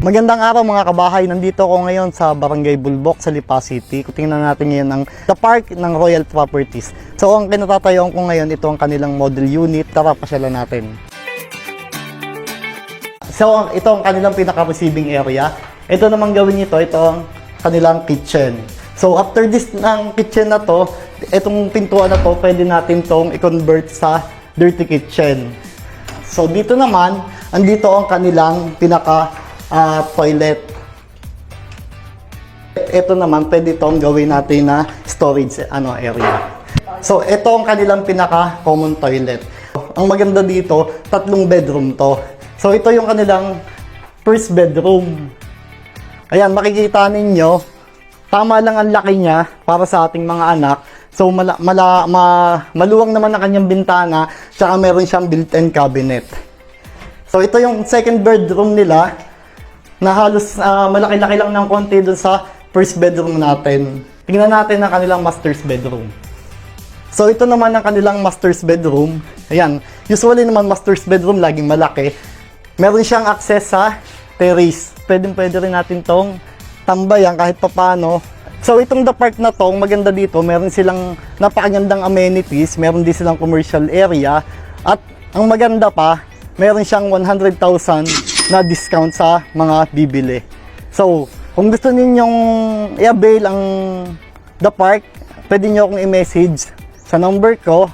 Magandang araw mga kabahay, nandito ako ngayon sa Barangay Bulbok sa Lipa City. Tingnan natin ngayon ang The Park ng Royal Properties. So ang kinatatayoan ko ngayon, ito ang kanilang model unit. Tara, pasyalan natin. So ito ang kanilang pinaka-receiving area. Ito naman gawin nito, ito ang kanilang kitchen. So after this ng kitchen na to, itong pintuan na to, pwede natin tong i-convert sa dirty kitchen. So dito naman, andito ang kanilang toilet. Ito naman, pwede itong gawin natin na storage area. So, ito ang kanilang pinaka-common toilet. Ang maganda dito, 3 bedroom to. So, ito yung kanilang first bedroom. Ayan, makikita ninyo, tama lang ang laki niya para sa ating mga anak. So, maluwang naman ang kanyang bintana, tsaka meron siyang built-in cabinet. So, ito yung second bedroom nila, na halos malaki-laki lang ng konti dun sa first bedroom natin. Tingnan natin ang kanilang master's bedroom. So ito naman ang kanilang master's bedroom. Ayan, usually naman master's bedroom laging malaki. Meron siyang access sa terrace. Pwede rin natin tong tambayan kahit papano. So itong The Park na tong maganda dito, meron silang napakagandang amenities, meron din silang commercial area, at ang maganda pa, meron siyang 100,000 na discount sa mga bibili. So, kung gusto ninyong i-avail ang The Park, pwede nyo akong i-message sa number ko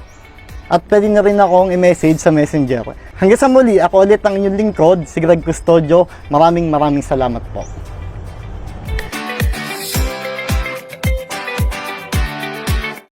at pwede nyo rin akong i-message sa Messenger. Hanggang sa muli, ako ulit ang inyong lingkod, si Greg Custodio. Maraming salamat po.